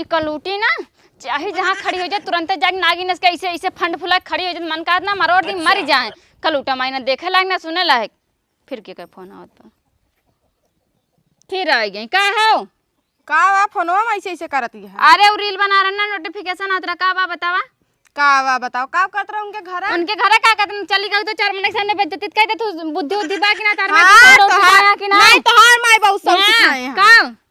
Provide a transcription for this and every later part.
कलूटी ना चाहे जहाँ खड़ी हो जाए तुरंत जाके नागिन इसके ऐसे ऐसे फंड फुला खड़ी हो जाए मन का ना मरोड़ दी मर जाए। कलूटा माई ना देखे लायक ना सुने लायक। फिर के फोन आवत तो फिर आ गई का हो का वा फोनवा में ऐसे ऐसे करती है। अरे वो रील बना रहा ना नोटिफिकेशन आता रहा का बा बतावा का वा बताओ का करत रहा उनके घर का कहते चली गई तो 4 महीने के सामने बेइज्जती कहते तू बुद्धि उद्धि बा कि ना तार में हाँ, तो हां कि ना नहीं तोहार माई बहुत सब सिखाए हैं।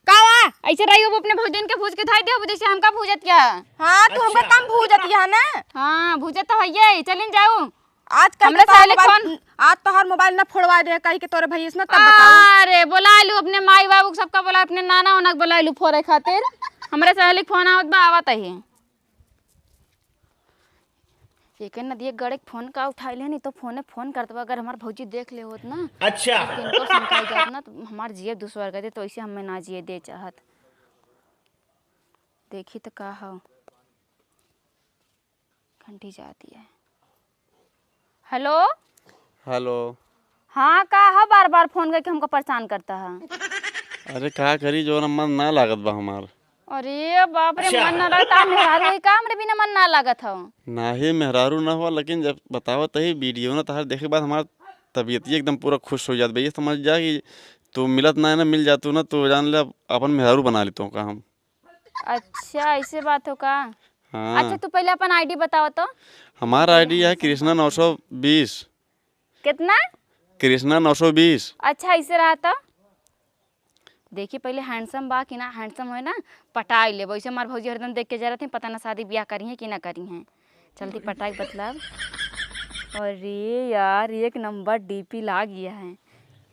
का वा ऐसे रही हो अपने भोजन के भूज के धाई दे जैसे हमका भूजत क्या। हां तू हमका कम भूजती है ना। हां भूजत तो हइए चलिन जाऊ आज कल हमरे साले फोन आज तोहार मोबाइल ना फोड़वा दे कहीं के तोरे भैया ना तब बताओ। अरे बुला लू अपने माई बाबू सबका बुला अपने नाना उनक बुला लू फोरे खातिर हमरे सहेली फोन आवत बा आवत है एक नदी गड़े फोन का उठाई ले नहीं तो फोन करते अगर हमार भौजी देख ले होत ना अच्छा इनको समझाई जात ना तो हमार जिए दूसरा कहते तो ऐसे हमें ना जिए दे चाहत देखी तो का हो घंटी जाती है। हेलो हेलो हाँ का है बार बार फोन करके हमको परेशान करता है। अरे का करी जो मन ना लागत बा हमार। अरे बाप रे मन ना लगता मेहरारू है का हमरे बिना मन ना लागत हो ना ही मेहरारू ना हुआ लेकिन जब बताओ तही वीडियो ना तहार देखे बाद हमार तबीयत ही एकदम पूरा खुश हो जात भैया समझ जा कि तू मिलत ना है ना मिल जातू ना तो जान ले अपन मेहरारू बना लेता हूँ का हम। अच्छा ऐसे बात हो का। हाँ अच्छा तू पहले अपन आईडी बताओ तो। हमारा आईडी है कृष्णा 920। कितना कृष्णा 920। अच्छा ऐसे रहा तो देखिए पहले हैंडसम बा कि ना हैंडसम है ना पटाई ले वैसे हमारे भौजी हरदम देख के जा रहे थे पता ना शादी ब्याह करी है कि ना करी हैं चलती पटाई मतलब। अरे यार एक नंबर डीपी ला गया है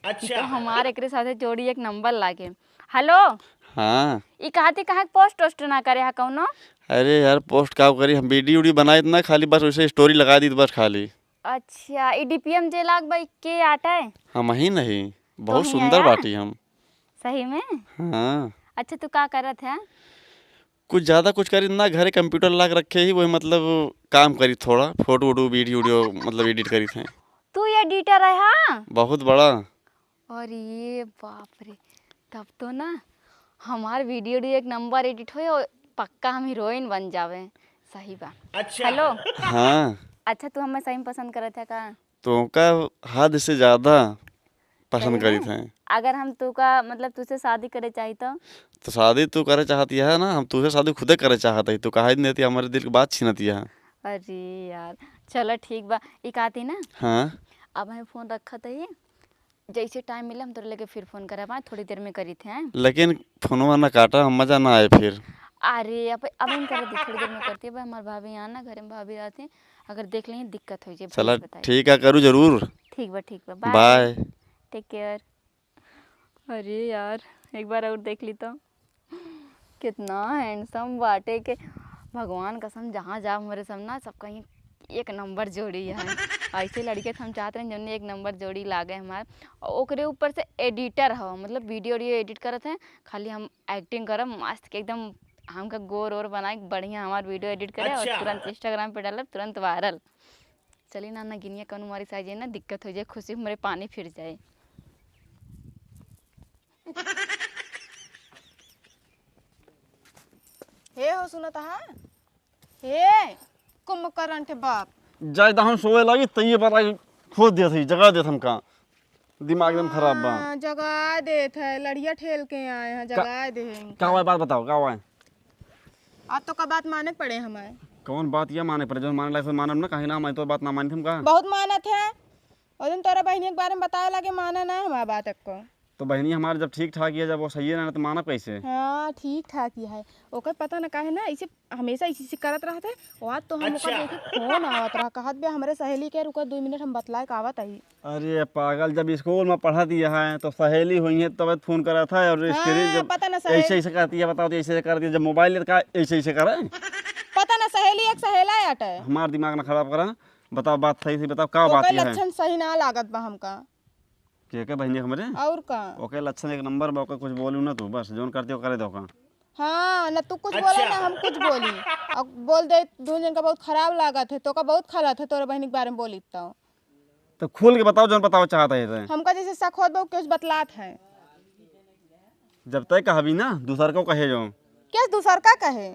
अच्छा तो हमारे एक साथ जोड़ी एक नंबर लागे। हेलो हाँ ये कहते कहा पोस्ट वोस्ट ना करे है कौनो। अरे यार पोस्ट का करी हम वीडियो बनाए ना खाली बस वैसे स्टोरी लगा दी बस खाली। अच्छा ई डीपीएम जे लाग भाई के आटा है हम ही नहीं बहुत तो सुंदर बाटी हम सही में। हाँ अच्छा तू का करत है कुछ ज़्यादा कुछ करी ना घरे कंप्यूटर ला के रखे ही वही मतलब काम करी थोड़ा फोटो वोटो वीडियो मतलब एडिट करी थे। तू एडिटर है हाँ बहुत बड़ा। अरे बाप रे तब तो ना हमार वीडियो एक नंबर एडिट हो पक्का हम हीरोइन बन जावे सही बा। अच्छा हेलो हाँ अच्छा तू हमें सही में पसंद करत है का। तो का हद से ज़्यादा पसंद करी थे। अगर हम तू का मतलब तुझसे शादी करे चाहिए तो शादी तू करे चाहती है ना हम तुझे शादी खुदे करे चाहते तो कहा नहीं थी हमारे दिल की बात छीनती है। अरे यार चलो ठीक बा एक आती ना। हाँ अब हमें फोन रखा था जैसे टाइम मिले हम तोरे लेके फिर फोन करे थोड़ी देर में करी थे लेकिन फोनवा ना काटा हम मजा ना आए फिर। अरे अब हम कर दी थोड़ी देर में करती है हमारे भाभी यहाँ ना घर में भाभी रहती अगर देख लेंगे दिक्कत हो जाए। चला ठीक है करूँ जरूर। ठीक बा बाय टेक केयर। अरे यार एक बार और देख ली तो कितना हैंडसम बाटे के भगवान कसम जहाँ जा हमारे सामना सब कहीं एक नंबर जोड़ी है ऐसे लड़के हम चाहते हैं जो एक नंबर जोड़ी लागे हमारे ओकरे ऊपर से एडिटर हो मतलब वीडियो एडिट करते हैं खाली हम एक्टिंग करब मस्त के एकदम हमका गोर और बनाए बढ़िया हमारे वीडियो एडिट करे और तुरंत इंस्टाग्राम पे डालब तुरंत वायरल। चलिए ना गिनिया कौन हमारी साइज है ना दिक्कत हो जाए खुशी मेरे पानी फिर जाए। हे हो सुनता है हे कुंभकर्ण के बाप जायदा हम सोए लगी तई बार खोद दिया थी जगह दिया हमका दिमाग एकदम खराब बा। जगह देत है लड़िया ठेल के आए हैं जगह दे का हुआ बात बताओ का हुआ। आज तो का बात माने पड़े हमें। कौन बात ये माने पर जो माने लायक मानब ना कहीं ना मैं तो बात ना मानी थी का बहुत मानत है और दिन तोरा बहनी के बारे में बताया लगे माना ना हमारा बात को। तो बहनी हमारे जब ठीक ठाक है जब वो सही है ना तो मानब कैसे। हाँ ठीक ठाक ही है ओकर पता ना काहे ना ऐसे हमेशा इसी करत रहते और आज तो हम ओकर देखे फोन आवत रहा कहत बे हमारे सहेली के रुका 2 मिनट हम बतलाए का आवत आई। अरे पागल जब स्कूल में पढ़ा दिया है तो सहेली हुई है तब फोन करा था और हाँ, जब पता ना ऐसे ऐसे करती है बताओ तो ऐसे कर दिया जब मोबाइल का ऐसे ऐसे करे पता ना सहेली एक सहेला है हमार दिमाग ना खराब करा। बताओ बात सही से बताओ का बात है लक्षण सही ना लागत बा हमका के बहनी हमारे और का ओके लक्षण एक नंबर बा कुछ बोलू ना तू बस जोन करते हो करे दो का। हाँ ना तू कुछ बोला ना हम कुछ बोली और बोल दे दोनों जन का बहुत खराब लागत है तो का बहुत खराब है तोरे बहनी के बारे में बोली तो खुल के बताओ जोन बताओ चाहता है हमका जैसे शक होत बा कुछ बतलात है जब तक कहबी ना दूसर को कहे जो क्या दूसर का कहे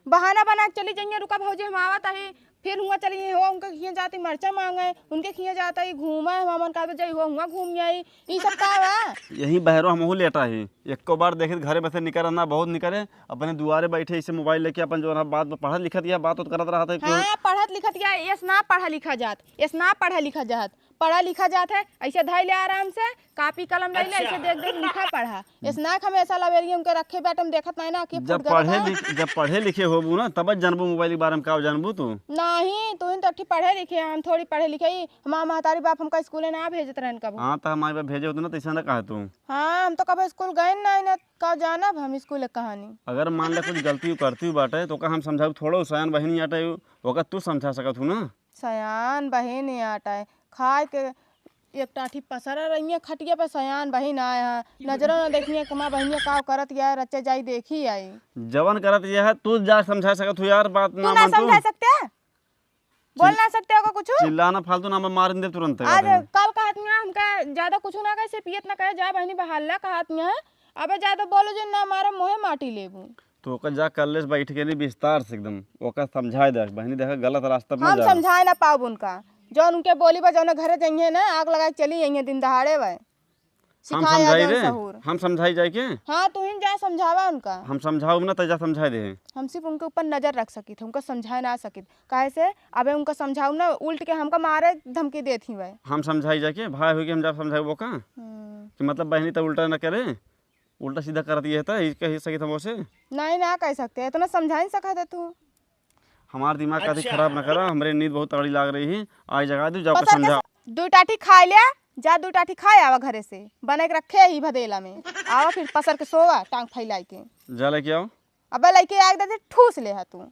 बहाना बना के चली जाइए रुका भौजी हम आवत है फिर हुआ चली हो उनके खिए जाती मरचा मांगे उनके खिए जाता ही घूमे हमन का जाई हो हुआ घूम आई ई सब का बा यही बहरो हमहू लेटा ही एको बार देखे घरे बसे निकल ना बहुत निकले अपने दुआरे बैठे इसे मोबाइल लेके अपन जो है बात पढ़त लिखत या बात करत रहा था हाँ पढ़त लिखत या एस ना पढ़ा लिखा जात एस ना पढ़ा लिखा जात पढ़ा लिखा जात है ऐसे धै ले आराम से कापी कलम ले ले ऐसे देख देख लिखा पढ़ा एस ना हमेशा लवेरिए उनके रखे बैठे हम देखत नहीं ना कि जब पढ़े लिखे होबू ना तब जानबू मोबाइल के बारे में का जानबू तू नहीं तू इन तो पढ़े लिखे हम थोड़ी पढ़े लिखे ही हमार महतारी बाप हमका स्कूले ना भेजत रहन कब हाँ तो हमारे पास भेजे होते ना तैसा ना कहा तू हाँ हम तो कभी स्कूल गए नहीं ना का जानब हम स्कूल कहानी अगर मान ले कुछ गलती करती बाटे तो का हम समझाऊ थोड़ा सयान बहनी आटे ओका तू समझा सकत हूँ ना सयान बहन आटा है खाए के एक टाठी पसरा रही है खटिया पे सयान बहन आए हैं नजरों न देखिए कमा बहनिया का करत या रच्चे जाई देखी आई जवन करत ये है तू जा समझा सकत हूँ यार बात तू ना ना मान तू समझा सकते हैं बोल ना सकते हो कुछ चिल्लाना फालतू ना मैं मार दे तुरंत आज कल कहत मिया हमका ज्यादा कुछ ना कैसे पियत ना कहे जा बहनी बहालला कहत मिया अबे ज्यादा बोलो जो ना मारे मोहे माटी लेबू तो ओका जा कल्ले से बैठ के नहीं विस्तार से एकदम ओका समझाए दे बहनी देखा गलत रास्ता पे हम जा समझाए ना पाब उनका जो उनके बोली बा जो घरे जाइए ना आग लगा के चली जाइए दिन दहाड़े वे हम सिखाया समझाई जौन रे सहूर हम समझाई जाए के हाँ तू ही जा समझावा उनका हम समझाऊ ना तो जा समझाए दे हम सिर्फ उनके ऊपर नजर रख सकी थे उनको समझा ना सकी काहे से अबे उनका समझाऊ ना उल्ट के हमका मारे धमकी देती वह हम समझाई जाके भाई हो के हम जा समझाऊ वो का कि मतलब बहनी तो उल्टा ना करे उल्टा सीधा करती है तो कही सकी था से नहीं ना कह सकते इतना समझा नहीं सका था तू हमार दिमाग का खराब ना करा हमारे नींद बहुत तगड़ी लाग रही है आज जगा दू जाकर पसर समझा के दो टाठी खा लिया जा दो टाठी खाए आवा घरे से बने के रखे ही भदेला में आवा फिर पसर के सोवा टांग फैलाई के जा लेके आओ अबे लइके आग दे ठूस ले हा तू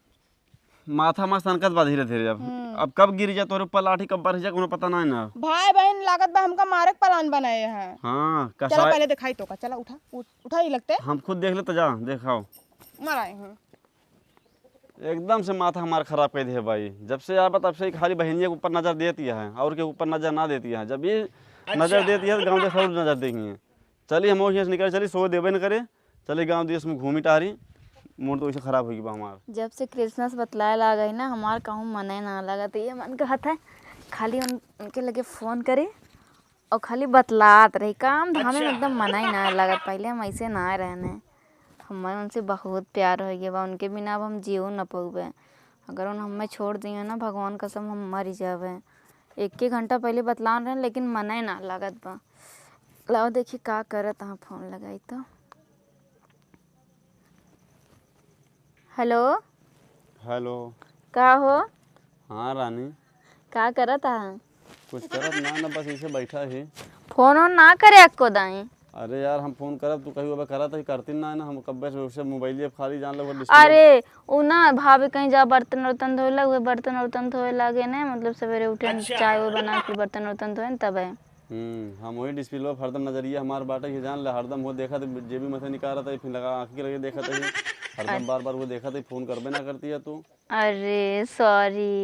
माथा मस्त सनकत बा धीरे धीरे अब कब गिर जा तोरे ऊपर लाठी कब बढ़ जा कोनो पता नहीं ना भाई बहन लागत बा हमका मारे के प्लान बनाए हैं हाँ चला कसाई पहले दिखाई तो का चला उठा ही लगते हम खुद देख ले तो जा देखाओ मराए हैं एकदम से माथा हमारा खराब कर दिया भाई जब से आया तब से ही खाली बहनिया के ऊपर नजर देती है और के ऊपर नजर ना देती है जब ये नजर देती है तो गाँव देश और नजर देंगे चलिए हम यहाँ से निकल चलिए सो देवे न करे चलिए गाँव देश में घूमी टारी मूड तो वैसे खराब होगी हमारा जब से क्रिसमस बतलाए ला गई ना हमार कहूँ मने ना लगा तो ये मन कहता है खाली उनके लगे फ़ोन करे और खाली बतलात रही काम धामे में एकदम मना ही ना लगा पहले हम ऐसे ना रहने हमारे उनसे बहुत प्यार हो गया बा उनके बिना अब हम जियो न पौबे अगर उन हमें छोड़ दिए ना भगवान कसम हम मर जावे एक घंटा पहले बतला रहे लेकिन मना ही ना लागत बा लाओ देखिए का करत हाँ फोन लगाई तो हेलो हेलो का हो हाँ रानी का करत हा कुछ करत ना बस ऐसे बैठा ही फोन ऑन ना करे अक्को दाई अरे यार हम फोन करब तू कहीं बाबा करत ही करती ना हम कब्बे से उसे मोबाइल खाली जान लो अरे वो ना भाभी कहीं जा बर्तन वर्तन धोए लगे बर्तन वर्तन धोए लगे ना मतलब सवेरे उठे चाय वो बना के बर्तन वर्तन धोए तब है हम वही डिस्प्ले पर हरदम नजरिया हमारे बाटे के जान ले हरदम वो देखा तो जेबी में से निकाल रहा था फिर लगा आँख के लगे देखा था हरदम बार बार वो देखा था फोन करबे ना करती है तू अरे सॉरी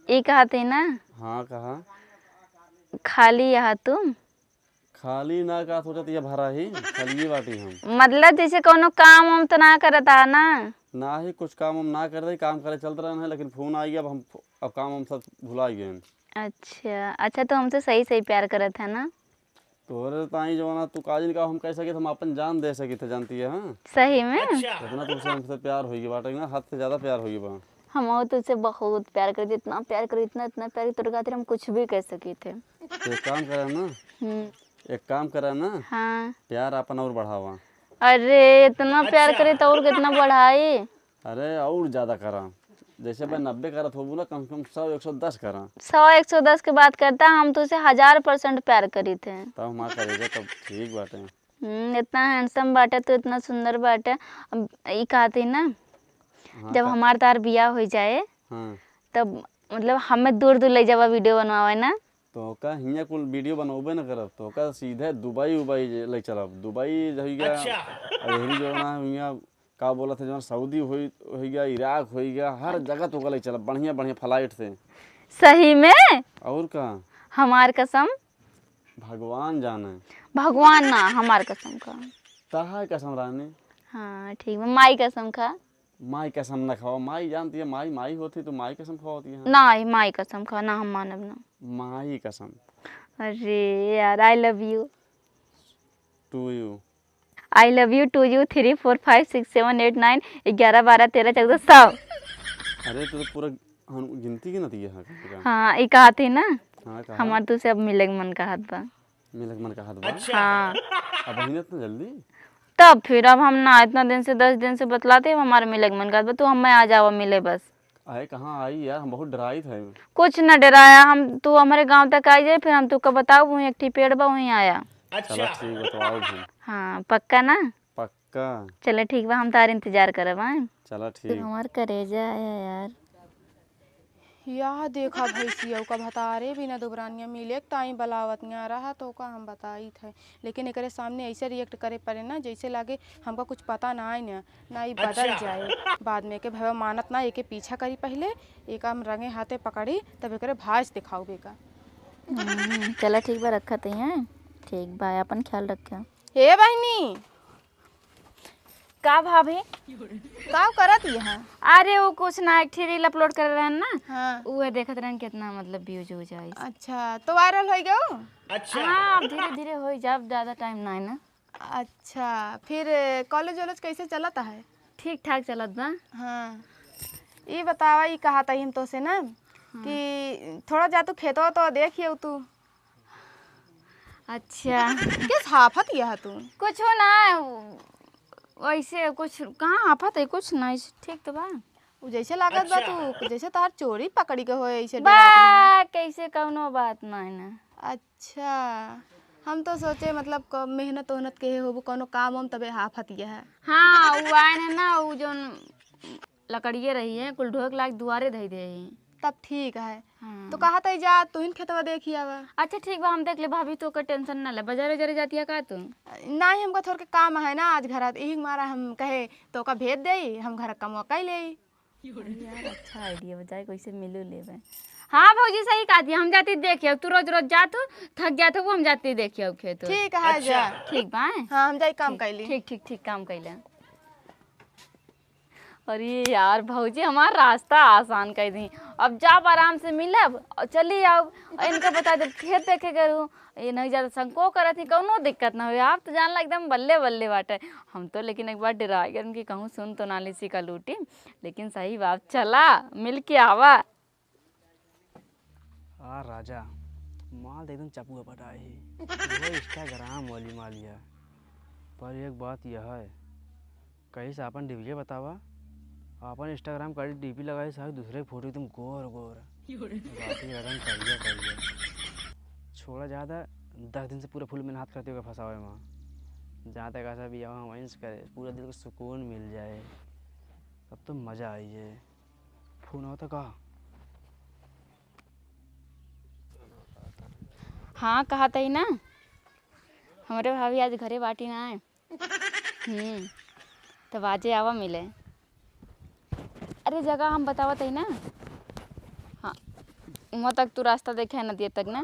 ये कहते ना हाँ कहा खाली यहाँ तुम खाली ना का सोचत ये भरा ही खाली ये बाटी हम मतलब जैसे कोनो काम वाम तो ना करता ना ही कुछ काम हम ना कर रहे काम करे चलते रहे हैं लेकिन फोन आ गया अब काम हम सब भुला गए अच्छा तो हमसे सही सही प्यार करत है ना तोरे ताई जो ना तू काजिन का हम कह सके हम अपन जान दे सके थे जानती है हाँ सही में इतना तुमसे हमसे प्यार होगी बाटे ना हद से ज्यादा प्यार होगी बा हम तुझसे बहुत प्यार करते इतना प्यार कर इतना प्यार तोरे खातिर हम कुछ भी कह सके थे एक काम करे ना एक काम करे ना हाँ प्यार अपन और बढ़ावा अरे इतना प्यार करे तो और कितना बढ़ाई अरे और ज्यादा करा जैसे मैं 90 करत होबू ना कम से कम 100-110 करा 100-110 के बात करता हम तुझसे 1000% प्यार करी थे तब हमारा करेगा तब ठीक बाटे इतना हैंडसम बाटे तो इतना सुंदर बाटे अब ये कहती ना जब हमार तार बियाह हो जाए तब मतलब हमें दूर दूर ले जावा वीडियो बनवावे ना तो का हिया कुल वीडियो बनोबे न करब तो का सीधे दुबई ले चलब दुबई रही गया यही जो ना हिया का बोला था जो सऊदी हो गया इराक हो गया हर जगह तो ले चलब बढ़िया बढ़िया फ्लाइट से सही में और का हमार कसम भगवान जाने भगवान ना हमार कसम का ताहा कसम रानी हाँ ठीक बा, माई कसम खा। माई कसम न खाओ, माई जानती है, माई माई होती तो माई कसम खाओती है। ना माई कसम खा, ना हम मानब ना। माई कसम। अरे यार, I love you. To you. I love you to you 3 4 5 6 7 8 9 11 12 13 14 100। अरे तो पूरा हम गिनती की नती है का। हाँ ये कहा थी ना, हाँ कहा। हमार तुझसे अब मिले के मन कहत बा। मिलक मन का हाथ बा। हाँ अब वही इतना जल्दी। तब फिर अब हम ना इतना दिन से 10 दिन से बतलाते हैं हमारे मिले के मन कहत बा, तो हम मैं आ जाओ मिले बस। आए कहाँ आई यार, हम बहुत डराई थे। कुछ न डराया हम, तू हमारे गांव तक आई जाए फिर हम तुका बताओ, वहीं एक ठी पेड़ बा वहीं आया। चलो ठीक है तो आओ भी। हाँ पक्का ना। पक्का। चलो ठीक बा, हम तार इंतजार करब। हाँ चलो तू ठीक। हमार करेजा आया यार। यह देखा भैंसिया का भतारे भी ना दुबरानिया मिले ताई बलावतियाँ रहा तो का हम बताई थे, लेकिन एकरे सामने ऐसे रिएक्ट करे पड़े ना जैसे लागे हमका कुछ पता ना आए ना ही बदल जाए बाद में के भैया मानत ना एके पीछा करी पहले एक हम रंगे हाथे पकड़ी तब एकरे भाज दिखाऊ बेका। चलो ठीक बा, रखा तो हैं। ठीक बा, अपन ख्याल रखा। हे बहनी का भाभी का करत यहाँ? अरे वो कुछ ना, एक ठी रील अपलोड कर रहे हैं ना, हाँ वो देखत रहन कितना मतलब व्यूज हो जाए। अच्छा तो वायरल हो गयो। हाँ अब धीरे धीरे हो जाए, ज्यादा टाइम ना है ना। अच्छा फिर कॉलेज वॉलेज कैसे चलता है? ठीक ठाक चलत बा। हाँ ये बतावा, ये कहा था हम तो से ना कि थोड़ा जा तू खेतो तो देखिए तू। अच्छा किस हाफत यह तू? कुछ हो ना वैसे, कुछ कहाँ आफत है, कुछ ना ठीक तो बा। उ जैसे लागत बा तू जैसे तार चोरी पकड़ी के हो ऐसे बा डरात कैसे कौनो बात ना है ना। बा। अच्छा हम तो सोचे मतलब मेहनत वहनत के हो कोनो काम हम तबे हाफत यह है। हाँ वो आए है ना, वो जो लकड़िए रही है कुल ढोक लाख दुआरे धई दे है। तब ठीक है। हाँ। तो कहा था जा तू इन खेतवा देखी आवा। अच्छा ठीक बा, हम देख ले भाभी, तो का टेंशन ना ले। बाजार उजारे जाती है का तू? ना ही हमको थोड़ा के काम है ना आज घर, यही मारा हम कहे तो का भेज दे हम घर का मौका ही ले। यार अच्छा आइडिया बजाय कैसे मिलू लेवे। हाँ भौजी सही कहा दिया, हम जाती देखिए, तू रोज रोज जात हो थक जात हो, वो हम जाती देखिए खेत। ठीक है जा। ठीक बा। हाँ हम जाई काम कैली। ठीक ठीक ठीक काम कैले। अरे यार भौजी हमार रास्ता आसान कर दी, अब जाब आराम से मिलब और चली आओ। इनका बता दे खेत देखे करूँ, ये नहीं ज़्यादा संको करत ही, कौनो दिक्कत ना हो। आप तो जानला एकदम बल्ले बल्ले बाटे हम तो, लेकिन एक बार डरा गए कि कहूँ सुन तो ना लीसी का लूटी, लेकिन सही बात चला मिल के आवा। राजा माल एकदम चपुआ पटाए ही वो इंस्टाग्राम वाली माल है। पर एक बात यह है, कहीं से अपन डीपीए बतावा, अपन इंस्टाग्राम का डीपी लगाई साहब दूसरे फोटो एकदम गोर गोर बाकी एकदम करिया करिया छोड़ा ज़्यादा 10 दिन से पूरा फुल मेहनत करते हुए फंसावे में जहाँ तक ऐसा भी यहाँ वहीं करे पूरा दिल को सुकून मिल जाए तब तो मज़ा आई है। फोन होता कहा? हाँ कहा था ही ना, हमारे भाभी आज घरे बाटी ना आए। तब आजे आवा मिले। अरे जगह हम बतावत है ना, हाँ वहाँ तक तू रास्ता देखे है नदिया तक ना।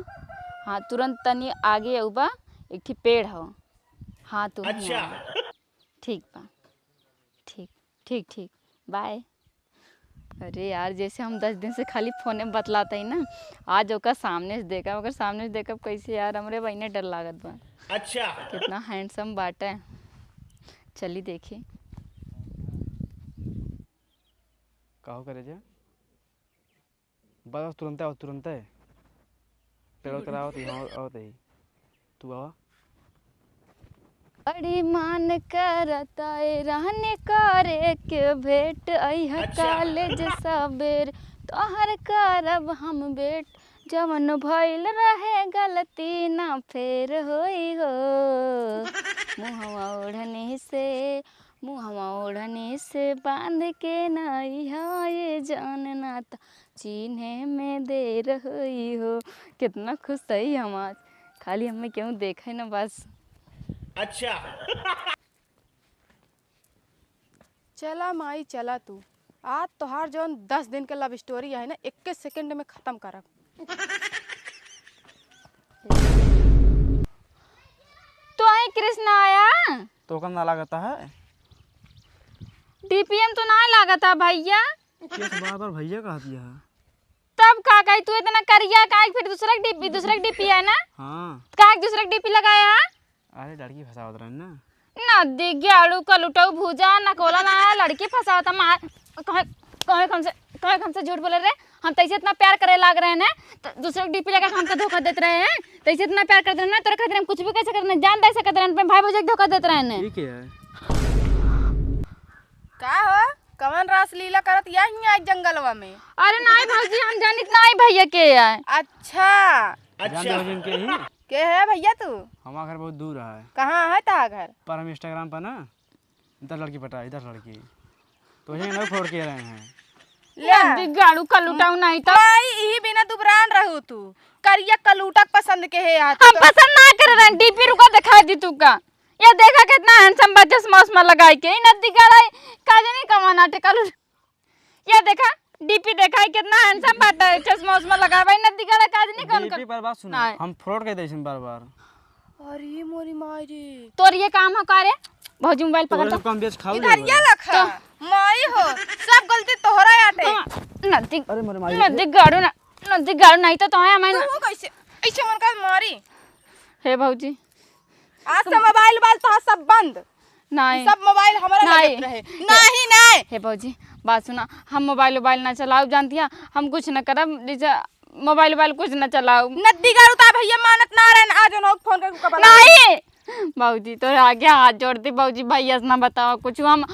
हाँ तुरंत तनी आगे उबा एक ठी पेड़ हो। हाँ तू अच्छा। ठीक बा, ठीक ठीक ठीक बाय। अरे यार जैसे हम 10 दिन से खाली फोन में बतलाते ही ना, आज ओका सामने से देखा, अगर सामने से देखब कैसे यार, हमरे बहने डर लागत बा। अच्छा कितना हैंडसम बाटे, चली देखी। कहो करे जा बस तुरंत आओ, तुरंत है पेड़ उतर आओ आओ ही तू आवा। बड़ी मान करता है रहने करे के भेंट अइह कॉलेज सबेर, तोहर करब हम बेट, जवन भइल रहे गलती ना फेर होई हो। मुहवा ओढ़नी से बांध के नाई है ये जानना था, चिन्हे में देर होई हो। कितना खुश सही हम आज, खाली हमें क्यों देखा ना बस। अच्छा चला माई चला तू, आज तोहार जौन 10 दिन के लव स्टोरी है ना 21 सेकंड में खत्म करब। तो आई कृष्णा आया तो कम ना लगता है डीपीएम तो ना लगा था भैया। किस बार बार भैया कहा दिया है? तब का कही तू इतना करिया का फिर दूसरा डीपी है ना? हाँ का दूसरा डीपी लगाया है? अरे लड़की फंसावत रहे ना। ना दिख आलू कलुटाऊ भूजा ना कोला ना लड़की फंसावता मार कहे हमसे झूठ बोले रहे। हम तैसे इतना प्यार करे लाग रहे हैं ना तो दूसरे को डीपी लगा के हमको धोखा देते रहे हैं। तैसे इतना प्यार करते रहे ना तोरे खातिर हम कुछ भी कैसे करने जान दे सकते रहे भाई भौजाई धोखा देते रहे हैं। ठीक है का हो कवन रास लीला करत यही आज जंगलवा में? अरे नहीं भौजी हम जानित नहीं भैया के है। अच्छा जान के ही के है भैया तू? हमारा घर बहुत दूर है कहाँ है ता घर? पर हम इंस्टाग्राम पर ना इधर लड़की पटा इधर लड़की तो यही ना फोड़ के रहे हैं। ले गाड़ू कलुटाऊ नहीं तो भाई यही बिना दुबरान रहू तू करिया कलूटक पसंद के है यार हम पसंद ना कर रहे हैं। डीपी रुका दिखा दी तू का ये देखा कितना हैंडसम बच्चा चश्मा लगाई के नदी गड़ाई काजे नहीं कमाना टेकल। ये देखा डीपी देखा कितना हैंडसम बात है चश्मा लगावा नदी गड़ा काजे नहीं कौन डीपी पर बात सुनो नहीं। हम फ्रॉड कर देसन बार बार। अरे मोरी मारी तोर ये काम हो का रे भौजी मोबाइल पकड़ तो कम बेच खाओ इधर ये लखा माई हो सब गलती तोहरा आटे। नदी अरे मोरे माई नदी गाड़ू नहीं तो है हमें तू कैसे ऐसे मन का मारी? हे भौजी आज से मोबाइल तो सब बंद नहीं सब मोबाइल हमारे नहीं। लगे रहे नहीं नहीं। हे भौजी बात सुना हम मोबाइल ना चलाओ जानती है हम कुछ न करब जैसे मोबाइल कुछ न चलाओ नदी गाड़ू ता भैया मानत ना रहे आज लोग फोन करके कबला नहीं बाबूजी तो आगे हाथ जोड़ती बाबूजी भैया से ना बताओ कुछ हम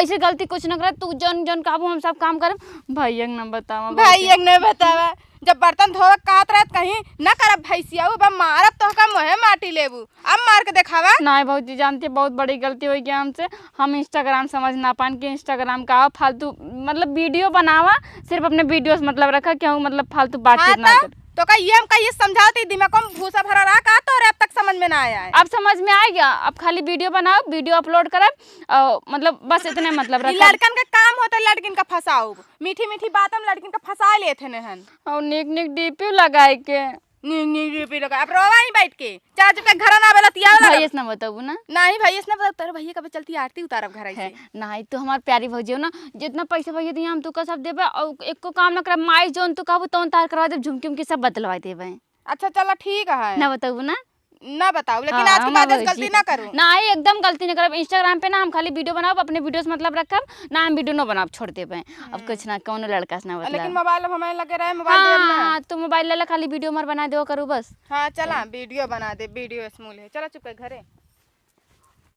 ऐसे गलती कुछ न करे तू जन जन काबू हम सब काम करब भैया ना बताओ भाई एक नहीं बतावा जब बर्तन धोवे कहत रहत कहीं न करब भैसिया अब मारब तो का मोहे माटी लेबू अब मार के दिखावा। नहीं बाबूजी जानते बहुत बड़ी गलती हो गया हमसे। हम इंस्टाग्राम समझ ना पान कि इंस्टाग्राम का फालतू मतलब वीडियो बनावा सिर्फ अपने वीडियो से मतलब रखा क्यों मतलब फालतू बातचीत ना कर। तो का ये हम कहिए समझाती दिमाग को भूसा भरा रहा का तो अब तक समझ में ना आया है। अब समझ में आ गया। अब खाली वीडियो बनाओ वीडियो अपलोड करब मतलब बस इतने मतलब ई रखा लड़कन का काम होता है लड़किन का फसाओ मीठी मीठी बात हम लड़किन का फसा लेते हैं और निक डीपी लगाए के नी लगा अब रोवा ही बैठ के चार जब तक घर ना आवेला तिया भैया से ना बताऊ ना नहीं भैया से ना बता तेरे भैया कब चलती आरती उतारब घर है से नहीं तो हमार प्यारी भौजी हो ना जितना पैसा भैया दिया हम तू का सब देबे और एक को काम ना करे माई जोन तू कहबो तोन तार करवा दे झुमकी उमकी सब बदलवा देबे। अच्छा चलो ठीक है ना बताऊ ना ना बताओ लेकिन हाँ, आज के बाद हमार ऐसी गलती भौजी ना करूं। नहीं एकदम गलती नहीं करब। इंस्टाग्राम पे ना हम खाली वीडियो बनाओ अपने वीडियो से मतलब रखब ना हम वीडियो न बनाब छोड़ देबे। अब कुछ ना कौन लड़का से ना लेकिन मतलब मोबाइल अब हमारे लगे रहे मोबाइल देब ना। हाँ तू मोबाइल ले ले खाली वीडियो मर बना दो करू बस। हाँ चला वीडियो बना दे वीडियो स्मूल है चलो चुप कर घरे।